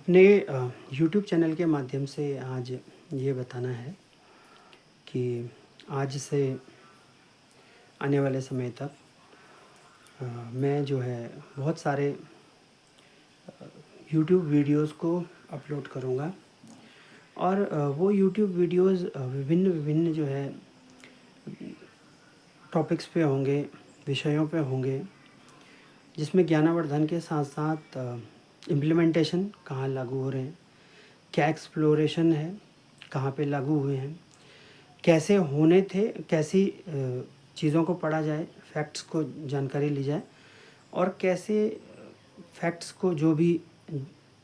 अपने YouTube channel के माध्यम से आज ये बताना है कि आज से आने वाले समय तक मैं जो है बहुत सारे यूट्यूब वीडियोस को अपलोड करूँगा और वो यूट्यूब वीडियोस विभिन्न विभिन्न जो है टॉपिक्स पे होंगे, विषयों पे होंगे, जिसमें ज्ञानवर्धन के साथ साथ इम्प्लीमेंटेशन कहाँ लागू हो रहे हैं, क्या एक्सप्लोरेशन है, कहाँ पे लागू हुए हैं, कैसे होने थे, कैसी चीज़ों को पढ़ा जाए, फैक्ट्स को जानकारी ली जाए और कैसे फैक्ट्स को जो भी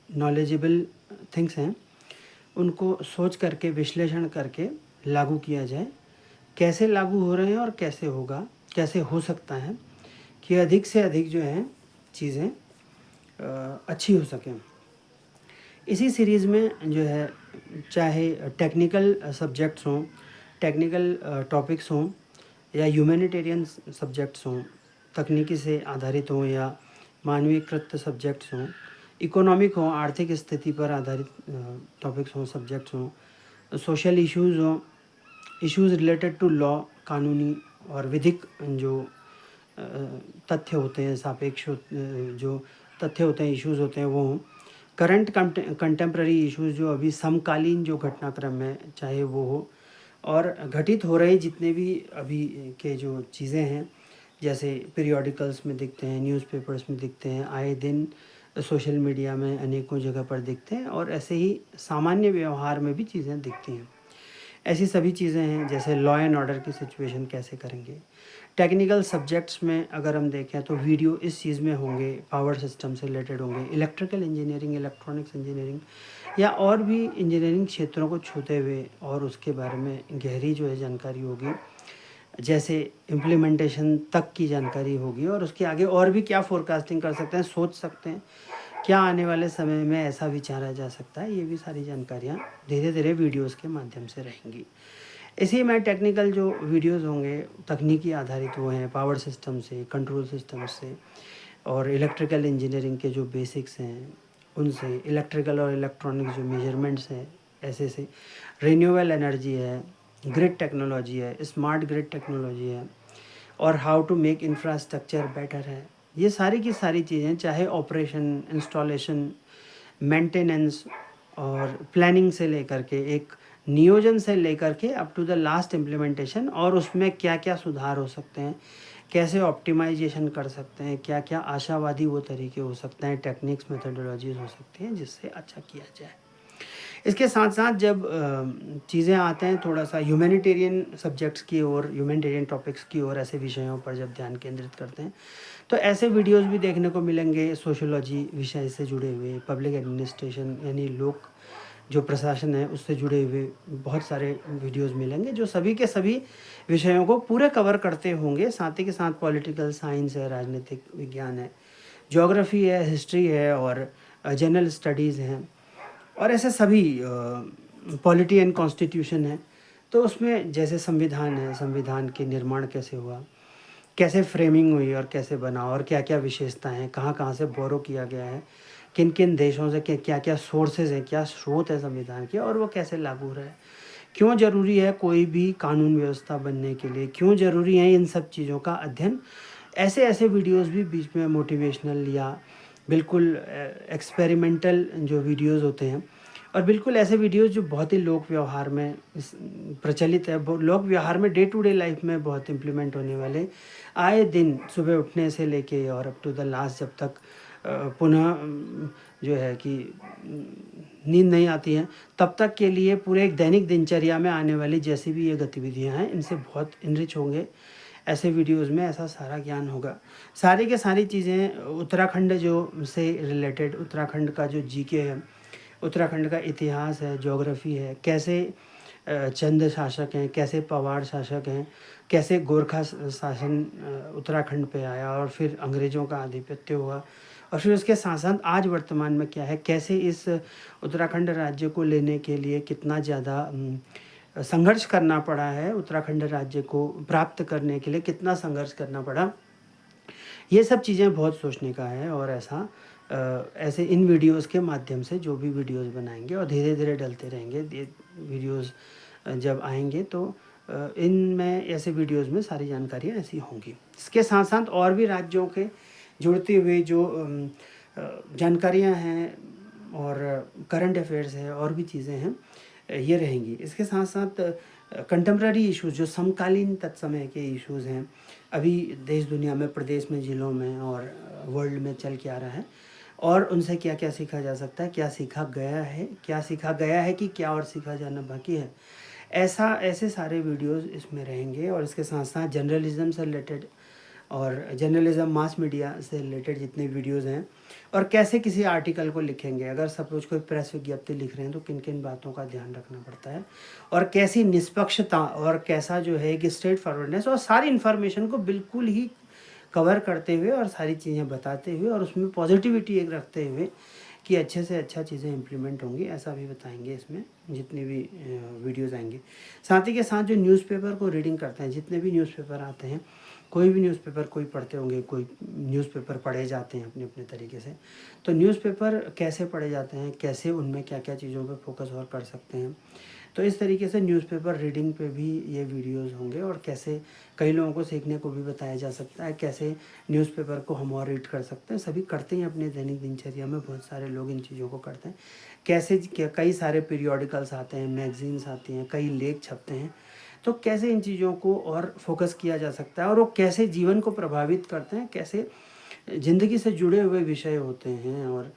नॉलेजेबल थिंग्स हैं उनको सोच करके विश्लेषण करके लागू किया जाए। कैसे लागू हो रहे हैं और कैसे होगा, कैसे हो सकता है कि अधिक से अधिक जो है चीज़ें अच्छी हो सकें। इसी सीरीज़ में जो है चाहे टेक्निकल सब्जेक्ट्स हों, टेक्निकल टॉपिक्स हों या ह्यूमैनिटेरियन सब्जेक्ट्स हों, तकनीकी से आधारित हों या मानवीकृत सब्जेक्ट्स हों, इकोनॉमिक हों, आर्थिक स्थिति पर आधारित टॉपिक्स हों, सब्जेक्ट्स हों, सोशल इश्यूज़ हों, इश्यूज़ रिलेटेड टू लॉ, कानूनी और विधिक जो तथ्य होते हैं, सापेक्ष जो तथ्य होते हैं, इश्यूज़ होते हैं वो हों, करंट कंटेम्प्ररी इश्यूज़ जो अभी समकालीन जो घटनाक्रम है चाहे वो हो और घटित हो रहे जितने भी अभी के जो चीज़ें हैं, जैसे पीरियोडिकल्स में दिखते हैं, न्यूज़पेपर्स में दिखते हैं, आए दिन सोशल मीडिया में अनेकों जगह पर दिखते हैं और ऐसे ही सामान्य व्यवहार में भी चीज़ें दिखती हैं। ऐसी सभी चीज़ें हैं, जैसे लॉ एंड ऑर्डर की सिचुएशन कैसे करेंगे। टेक्निकल सब्जेक्ट्स में अगर हम देखें तो वीडियो इस चीज़ में होंगे, पावर सिस्टम से रिलेटेड होंगे, इलेक्ट्रिकल इंजीनियरिंग, इलेक्ट्रॉनिक्स इंजीनियरिंग या और भी इंजीनियरिंग क्षेत्रों को छूते हुए और उसके बारे में गहरी जो है जानकारी होगी, जैसे इम्प्लीमेंटेशन तक की जानकारी होगी और उसके आगे और भी क्या फोरकास्टिंग कर सकते हैं, सोच सकते हैं, क्या आने वाले समय में ऐसा विचारा जा सकता है। ये भी सारी जानकारियाँ धीरे धीरे वीडियोज़ के माध्यम से रहेंगी। इसी में टेक्निकल जो वीडियोज़ होंगे तकनीकी आधारित वो हैं, पावर सिस्टम से, कंट्रोल सिस्टम से और इलेक्ट्रिकल इंजीनियरिंग के जो बेसिक्स हैं उनसे, इलेक्ट्रिकल और इलेक्ट्रॉनिक जो मेजरमेंट्स हैं ऐसे से, रिन्यूएबल एनर्जी है, ग्रिड टेक्नोलॉजी है, स्मार्ट ग्रिड टेक्नोलॉजी है और how to make infrastructure better है। ये सारी की सारी चीज़ें चाहे ऑपरेशन, इंस्टॉलेशन, मेंटेनेंस और प्लानिंग से लेकर के एक नियोजन से लेकर के up to the last implementation और उसमें क्या क्या सुधार हो सकते हैं, कैसे ऑप्टिमाइजेशन कर सकते हैं, क्या क्या आशावादी वो तरीके हो सकते हैं, टेक्निक्स, मेथडोलॉजीज हो सकती हैं जिससे अच्छा किया जाए। इसके साथ साथ जब चीज़ें आते हैं थोड़ा सा ह्यूमैनिटेरियन सब्जेक्ट्स की ओर, ह्यूमैनिटेरियन टॉपिक्स की ओर, ऐसे विषयों पर जब ध्यान केंद्रित करते हैं तो ऐसे वीडियोस भी देखने को मिलेंगे। सोशियोलॉजी विषय से जुड़े हुए, पब्लिक एडमिनिस्ट्रेशन यानी लोक जो प्रशासन है उससे जुड़े हुए बहुत सारे वीडियोस मिलेंगे जो सभी के सभी विषयों को पूरे कवर करते होंगे। साथ ही के साथ पॉलिटिकल साइंस है, राजनीतिक विज्ञान है, ज्योग्राफी है, हिस्ट्री है और जनरल स्टडीज़ हैं और ऐसे सभी पॉलिटी एंड कॉन्स्टिट्यूशन है। तो उसमें जैसे संविधान है, संविधान के निर्माण कैसे हुआ, कैसे फ्रेमिंग हुई और कैसे बना और क्या क्या विशेषताएं हैं, कहाँ कहाँ से बोरो किया गया है, किन किन देशों से क्या क्या सोर्सेज हैं, क्या स्रोत है संविधान के और वो कैसे लागू हो रहा है, क्यों ज़रूरी है कोई भी कानून व्यवस्था बनने के लिए, क्यों ज़रूरी है इन सब चीज़ों का अध्ययन। ऐसे ऐसे वीडियोस भी बीच में मोटिवेशनल या बिल्कुल एक्सपेरिमेंटल जो वीडियोस होते हैं और बिल्कुल ऐसे वीडियोस जो बहुत ही लोक व्यवहार में प्रचलित है, लोक व्यवहार में डे टू डे लाइफ में बहुत इम्प्लीमेंट होने वाले, आए दिन सुबह उठने से लेके और अप टू द लास्ट जब तक पुनः जो है कि नींद नहीं आती है तब तक के लिए पूरे एक दैनिक दिनचर्या में आने वाली जैसी भी ये गतिविधियां हैं इनसे बहुत इनरिच होंगे। ऐसे वीडियोस में ऐसा सारा ज्ञान होगा। सारी के सारी चीज़ें उत्तराखंड जो से रिलेटेड, उत्तराखंड का जो जीके है, उत्तराखंड का इतिहास है, ज्योग्राफी है, कैसे चंद शासक हैं, कैसे पवार शासक हैं, कैसे गोरखा शासन उत्तराखंड पे आया और फिर अंग्रेज़ों का आधिपत्य हुआ और फिर उसके साथ साथ आज वर्तमान में क्या है, कैसे इस उत्तराखंड राज्य को लेने के लिए कितना ज़्यादा संघर्ष करना पड़ा है, उत्तराखंड राज्य को प्राप्त करने के लिए कितना संघर्ष करना पड़ा। ये सब चीज़ें बहुत सोचने का है और ऐसा ऐसे इन वीडियोस के माध्यम से जो भी वीडियोस बनाएंगे और धीरे धीरे डलते रहेंगे ये वीडियोस जब आएंगे तो इनमें ऐसे वीडियोस में सारी जानकारियाँ ऐसी होंगी। इसके साथ साथ और भी राज्यों के जुड़ती हुई जो जानकारियाँ हैं और करंट अफेयर्स है और भी चीज़ें हैं ये रहेंगी। इसके साथ साथ कंटेम्प्रेरी इश्यूज़ जो समकालीन तत्समय के इश्यूज़ हैं अभी देश दुनिया में, प्रदेश में, ज़िलों में और वर्ल्ड में चल के आ रहा है और उनसे क्या क्या सीखा जा सकता है, क्या सीखा गया है कि क्या और सीखा जाना बाकी है, ऐसे सारे वीडियोस इसमें रहेंगे। और इसके साथ साथ जर्नलिज्म से रिलेटेड और जर्नलिज्म मास मीडिया से रिलेटेड जितने वीडियोस हैं और कैसे किसी आर्टिकल को लिखेंगे, अगर सपोज कोई प्रेस विज्ञप्ति लिख रहे हैं तो किन किन बातों का ध्यान रखना पड़ता है और कैसी निष्पक्षता और कैसा जो है कि स्ट्रेट फॉरवर्डनेस और सारी इन्फॉर्मेशन को बिल्कुल ही कवर करते हुए और सारी चीज़ें बताते हुए और उसमें पॉजिटिविटी एक रखते हुए कि अच्छे से अच्छा चीज़ें इम्प्लीमेंट होंगी, ऐसा भी बताएंगे इसमें जितनी भी वीडियोस आएंगे। साथ ही के साथ जो न्यूज़पेपर को रीडिंग करते हैं, जितने भी न्यूज़पेपर आते हैं, कोई भी न्यूज़पेपर कोई पढ़ते होंगे, कोई न्यूज़पेपर पढ़े जाते हैं अपने अपने तरीके से, तो न्यूज़पेपर कैसे पढ़े जाते हैं, कैसे उनमें क्या क्या चीज़ों पर फोकस और कर सकते हैं, तो इस तरीके से न्यूज़पेपर रीडिंग पे भी ये वीडियोस होंगे और कैसे कई लोगों को सीखने को भी बताया जा सकता है, कैसे न्यूज़पेपर को हम और रीड कर सकते हैं, सभी करते हैं अपने दैनिक दिनचर्या में, बहुत सारे लोग इन चीज़ों को करते हैं। कैसे कई सारे पीरियोडिकल्स आते हैं, मैगजीन्स आती हैं, कई लेख छपते हैं, तो कैसे इन चीज़ों को और फोकस किया जा सकता है और वो कैसे जीवन को प्रभावित करते हैं, कैसे ज़िंदगी से जुड़े हुए विषय होते हैं और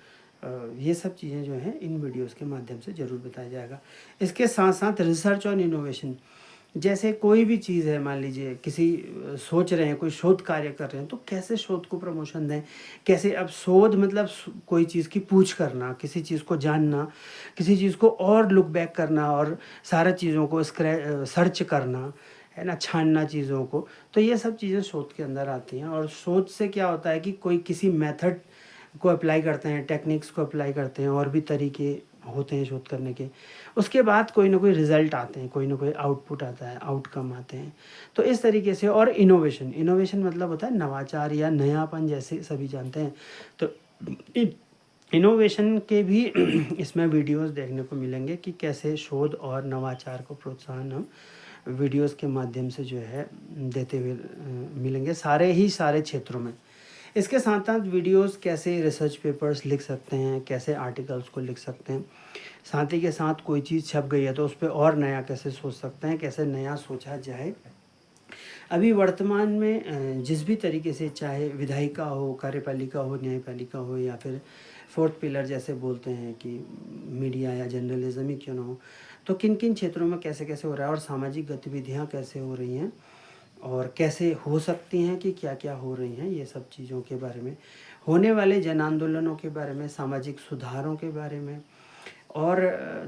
ये सब चीज़ें जो हैं इन वीडियोस के माध्यम से ज़रूर बताया जाएगा। इसके साथ साथ रिसर्च और इनोवेशन, जैसे कोई भी चीज़ है, मान लीजिए किसी सोच रहे हैं, कोई शोध कार्य कर रहे हैं, तो कैसे शोध को प्रमोशन दें, कैसे अब शोध मतलब कोई चीज़ की पूछ करना, किसी चीज़ को जानना, किसी चीज़ को और लुक बैक करना और सारा चीज़ों को सर्च करना, है ना, छानना चीज़ों को, तो ये सब चीज़ें शोध के अंदर आती हैं। और शोध से क्या होता है कि कोई किसी मेथड को अप्लाई करते हैं, टेक्निक्स को अप्लाई करते हैं और भी तरीके होते हैं शोध करने के, उसके बाद कोई ना कोई रिज़ल्ट आते हैं, कोई ना कोई आउटपुट आता है, आउटकम आते हैं, तो इस तरीके से। और इनोवेशन मतलब होता है नवाचार या नयापन, जैसे सभी जानते हैं, तो इनोवेशन के भी इसमें वीडियोस देखने को मिलेंगे कि कैसे शोध और नवाचार को प्रोत्साहन हम वीडियोस के माध्यम से जो है देते हुए मिलेंगे सारे क्षेत्रों में। इसके साथ साथ वीडियोस कैसे रिसर्च पेपर्स लिख सकते हैं, कैसे आर्टिकल्स को लिख सकते हैं, साथ ही के साथ कोई चीज़ छप गई है तो उस पर और नया कैसे सोच सकते हैं, कैसे नया सोचा जाए। अभी वर्तमान में जिस भी तरीके से, चाहे विधायिका हो, कार्यपालिका हो, न्यायपालिका हो या फिर फोर्थ पिलर जैसे बोलते हैं कि मीडिया या जर्नलिज्म ही क्यों ना हो, तो किन किन क्षेत्रों में कैसे कैसे हो रहा है और सामाजिक गतिविधियाँ कैसे हो रही हैं और कैसे हो सकती हैं कि क्या क्या हो रही हैं, ये सब चीज़ों के बारे में, होने वाले जन आंदोलनों के बारे में, सामाजिक सुधारों के बारे में और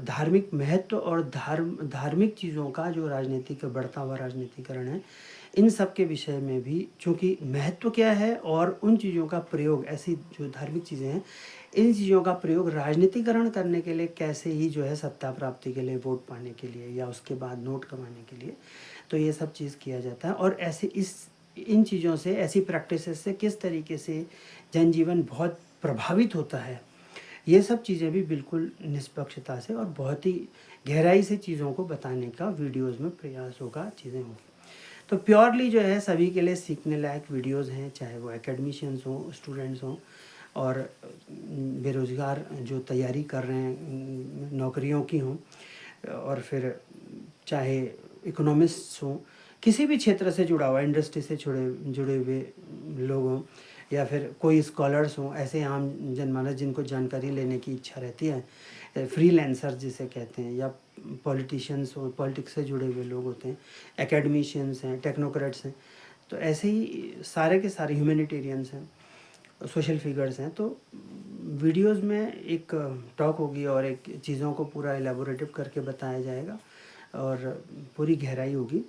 धार्मिक महत्व और धार्मिक चीज़ों का जो राजनीतिक बढ़ता हुआ राजनीतिकरण है, इन सब के विषय में भी, चूँकि महत्व क्या है और उन चीज़ों का प्रयोग, ऐसी जो धार्मिक चीज़ें हैं, इन चीज़ों का प्रयोग राजनीतिकरण करने के लिए, कैसे ही जो है सत्ता प्राप्ति के लिए, वोट पाने के लिए या उसके बाद नोट कमाने के लिए, तो ये सब चीज़ किया जाता है। और ऐसे इन चीज़ों से, ऐसी प्रैक्टिसेस से किस तरीके से जनजीवन बहुत प्रभावित होता है, ये सब चीज़ें भी बिल्कुल निष्पक्षता से और बहुत ही गहराई से चीज़ों को बताने का वीडियोस में प्रयास होगा, चीज़ें होंगी। तो प्योरली जो है सभी के लिए सीखने लायक वीडियोस हैं, चाहे वो एकेडमिशियंस हों, स्टूडेंट्स हों और बेरोज़गार जो तैयारी कर रहे हैं नौकरियों की हों, और फिर चाहे इकोनॉमिस्ट्स हों, किसी भी क्षेत्र से जुड़ा हुआ, इंडस्ट्री से जुड़े हुए लोग हों या फिर कोई स्कॉलर्स हों, ऐसे आम जनमानस जिनको जानकारी लेने की इच्छा रहती है, फ्रीलांसर जिसे कहते हैं, या पॉलिटिशियंस हो, पॉलिटिक्स से जुड़े हुए लोग होते हैं, एकेडमिशियंस हैं, टेक्नोक्रेट्स हैं, तो ऐसे ही सारे के सारे ह्यूमैनिटेरियंस हैं, सोशल फिगर्स हैं। तो वीडियोस में एक टॉक होगी और एक चीज़ों को पूरा एलेबोरेटिव करके बताया जाएगा और पूरी गहराई होगी,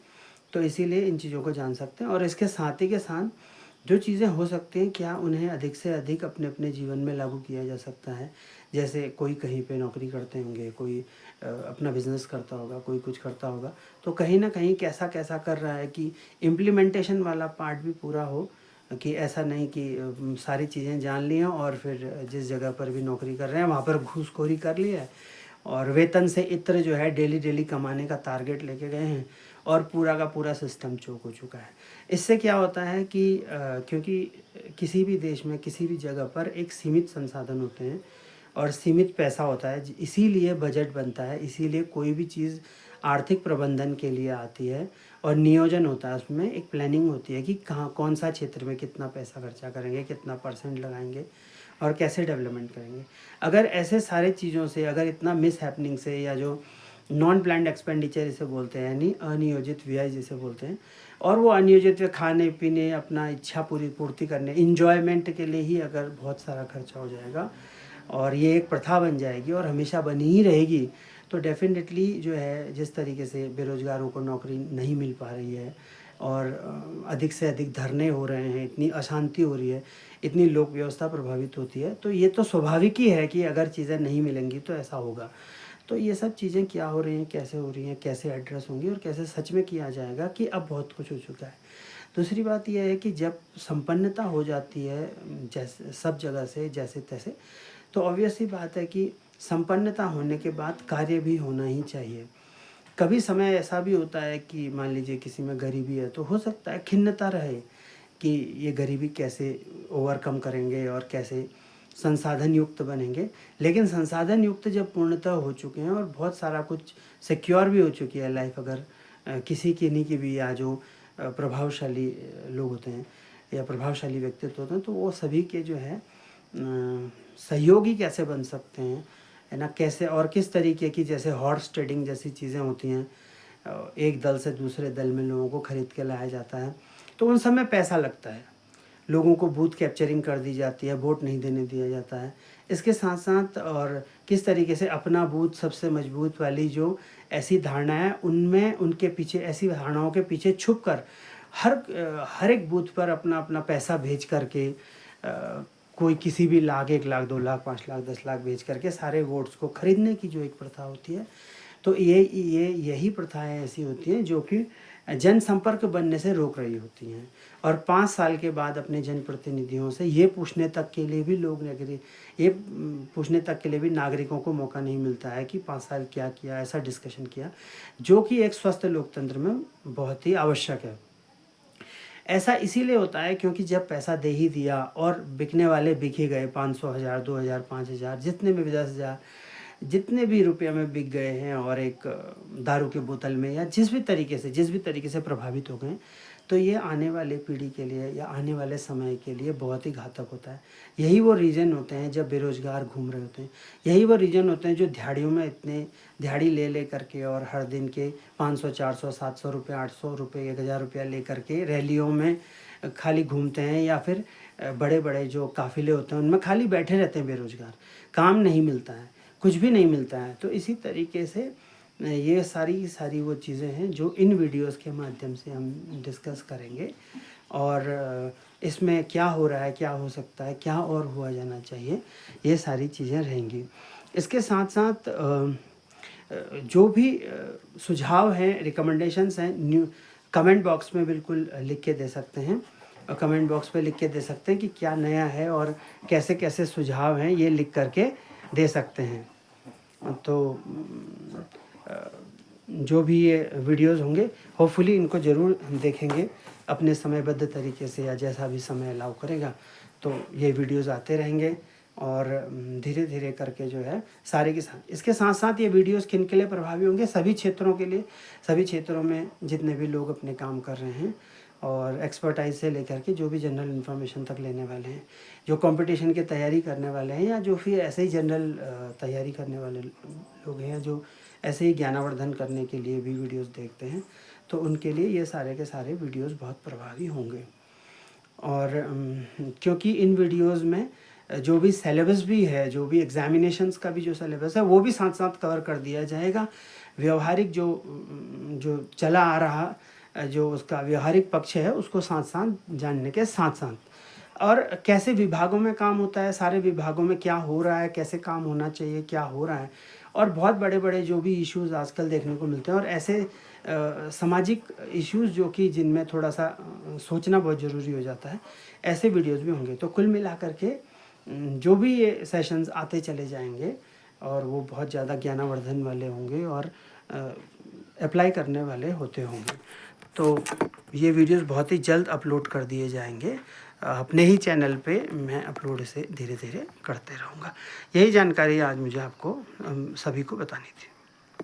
तो इसीलिए इन चीज़ों को जान सकते हैं। और इसके साथ ही के साथ जो चीज़ें हो सकती हैं, क्या उन्हें अधिक से अधिक अपने अपने जीवन में लागू किया जा सकता है। जैसे कोई कहीं पे नौकरी करते होंगे, कोई अपना बिजनेस करता होगा, कोई कुछ करता होगा, तो कहीं ना कहीं कैसा कैसा कर रहा है कि इम्प्लीमेंटेशन वाला पार्ट भी पूरा हो कि ऐसा नहीं कि सारी चीज़ें जान ली हैं और फिर जिस जगह पर भी नौकरी कर रहे हैं वहाँ पर घूसखोरी कर ली है और वेतन से इत्र जो है डेली डेली कमाने का टारगेट लेके गए हैं और पूरा का पूरा सिस्टम चोक हो चुका है। इससे क्या होता है कि क्योंकि किसी भी देश में किसी भी जगह पर एक सीमित संसाधन होते हैं और सीमित पैसा होता है, इसीलिए बजट बनता है, इसीलिए कोई भी चीज़ आर्थिक प्रबंधन के लिए आती है और नियोजन होता है, उसमें एक प्लानिंग होती है कि कहाँ कौन सा क्षेत्र में कितना पैसा खर्चा करेंगे, कितना परसेंट लगाएंगे और कैसे डेवलपमेंट करेंगे। अगर ऐसे सारे चीज़ों से, अगर इतना मिस हैपनिंग से या जो नॉन प्लान्ड एक्सपेंडिचर इसे बोलते हैं, यानी अनियोजित व्यय जिसे बोलते हैं, और वो अनियोजित व्यय खाने पीने, अपना इच्छा पूर्ति करने, इंजॉयमेंट के लिए ही अगर बहुत सारा खर्चा हो जाएगा और ये एक प्रथा बन जाएगी और हमेशा बनी ही रहेगी, तो डेफिनेटली जो है जिस तरीके से बेरोज़गारों को नौकरी नहीं मिल पा रही है और अधिक से अधिक धरने हो रहे हैं, इतनी अशांति हो रही है, इतनी लोक व्यवस्था प्रभावित होती है, तो ये तो स्वाभाविक ही है कि अगर चीज़ें नहीं मिलेंगी तो ऐसा होगा। तो ये सब चीज़ें क्या हो रही हैं, कैसे हो रही हैं, कैसे एड्रेस होंगी और कैसे सच में किया जाएगा कि अब बहुत कुछ हो चुका है। दूसरी बात यह है कि जब संपन्नता हो जाती है जैसे सब जगह से जैसे तैसे, तो ऑब्वियस सी बात है कि संपन्नता होने के बाद कार्य भी होना ही चाहिए। कभी समय ऐसा भी होता है कि मान लीजिए किसी में गरीबी है तो हो सकता है खिन्नता रहे कि ये गरीबी कैसे ओवरकम करेंगे और कैसे संसाधन युक्त बनेंगे। लेकिन संसाधन युक्त जब पूर्णतः हो चुके हैं और बहुत सारा कुछ सिक्योर भी हो चुकी है लाइफ, अगर किसी की नहीं की भी, या जो प्रभावशाली लोग होते हैं या प्रभावशाली व्यक्तित्व होते हैं, तो वो सभी के जो है सहयोगी कैसे बन सकते हैं, है ना, कैसे और किस तरीके की, जैसे हॉर्स ट्रेडिंग जैसी चीज़ें होती हैं, एक दल से दूसरे दल में लोगों को खरीद के लाया जाता है, तो उन सब में पैसा लगता है, लोगों को बूथ कैप्चरिंग कर दी जाती है, वोट नहीं देने दिया जाता है। इसके साथ साथ और किस तरीके से अपना बूथ सबसे मजबूत वाली जो ऐसी धारणा है, उनमें उनके पीछे, ऐसी धारणाओं के पीछे छुप कर हर एक बूथ पर अपना अपना पैसा भेज करके कोई किसी भी लाख, 1 लाख, 2 लाख, 5 लाख, 10 लाख भेज करके सारे वोट्स को खरीदने की जो एक प्रथा होती है, तो यही प्रथाएं ऐसी होती हैं जो कि जनसंपर्क बनने से रोक रही होती हैं। और 5 साल के बाद अपने जनप्रतिनिधियों से ये पूछने तक के लिए भी पूछने तक के लिए भी नागरिकों को मौका नहीं मिलता है कि 5 साल क्या किया, ऐसा डिस्कशन किया, जो कि एक स्वस्थ लोकतंत्र में बहुत ही आवश्यक है। ऐसा इसीलिए होता है क्योंकि जब पैसा दे ही दिया और बिकने वाले बिक ही गए, 500, 1000, 2000, 5000, जितने में भी 10,000, जितने भी रुपये में बिक गए हैं और एक दारू के बोतल में या जिस भी तरीके से प्रभावित हो गए, तो ये आने वाले पीढ़ी के लिए या आने वाले समय के लिए बहुत ही घातक होता है। यही वो रीज़न होते हैं जब बेरोज़गार घूम रहे होते हैं, यही वो रीज़न होते हैं जो दिहाड़ियों में इतने दिहाड़ी ले करके और हर दिन के 500, 400, 700 रुपये, 800 रुपये, 1000 रुपया ले करके रैलियों में खाली घूमते हैं, या फिर बड़े बड़े जो काफ़िले होते हैं उनमें खाली बैठे रहते हैं बेरोज़गार, काम नहीं मिलता है, कुछ भी नहीं मिलता है। तो इसी तरीके से ये सारी वो चीज़ें हैं जो इन वीडियोस के माध्यम से हम डिस्कस करेंगे और इसमें क्या हो रहा है, क्या हो सकता है, क्या और हुआ जाना चाहिए, ये सारी चीज़ें रहेंगी। इसके साथ साथ जो भी सुझाव हैं, रिकमेंडेशंस हैं, कमेंट बॉक्स में बिल्कुल लिख के दे सकते हैं, और कमेंट बॉक्स पे लिख के दे सकते हैं कि क्या नया है और कैसे कैसे सुझाव हैं, ये लिख करके दे सकते हैं। तो जो भी ये वीडियोस होंगे, होपफुली इनको ज़रूर हम देखेंगे अपने समयबद्ध तरीके से, या जैसा भी समय अलाउ करेगा, तो ये वीडियोस आते रहेंगे और धीरे धीरे करके जो है सारे के साथ, इसके साथ साथ ये वीडियोस किन के लिए प्रभावी होंगे, सभी क्षेत्रों के लिए, सभी क्षेत्रों में जितने भी लोग अपने काम कर रहे हैं और एक्सपर्टाइज से लेकर के जो भी जनरल इन्फॉर्मेशन तक लेने वाले हैं, जो कंपटीशन की तैयारी करने वाले हैं, या जो फिर ऐसे ही जनरल तैयारी करने वाले लोग हैं, जो ऐसे ही ज्ञानावर्धन करने के लिए भी वीडियोस देखते हैं, तो उनके लिए ये सारे के सारे वीडियोस बहुत प्रभावी होंगे। और क्योंकि इन वीडियोस में जो भी सिलेबस भी है, जो भी एग्जामिनेशंस का भी जो सिलेबस है, वो भी साथ साथ कवर कर दिया जाएगा। व्यवहारिक जो चला आ रहा, जो उसका व्यवहारिक पक्ष है, उसको साथ साथ जानने के साथ साथ, और कैसे विभागों में काम होता है, सारे विभागों में क्या हो रहा है, कैसे काम होना चाहिए, क्या हो रहा है, और बहुत बड़े बड़े जो भी इश्यूज़ आजकल देखने को मिलते हैं, और ऐसे सामाजिक इश्यूज़ जो कि जिनमें थोड़ा सा सोचना बहुत ज़रूरी हो जाता है, ऐसे वीडियोज़ भी होंगे। तो कुल मिला कर के जो भी ये सेशंस आते चले जाएंगे और वो बहुत ज़्यादा ज्ञानवर्धन वाले होंगे और अप्लाई करने वाले होते होंगे। तो ये वीडियोज़ बहुत ही जल्द अपलोड कर दिए जाएंगे अपने ही चैनल पे। मैं अपलोड इसे धीरे धीरे करते रहूँगा। यही जानकारी आज मुझे आपको सभी को बतानी थी।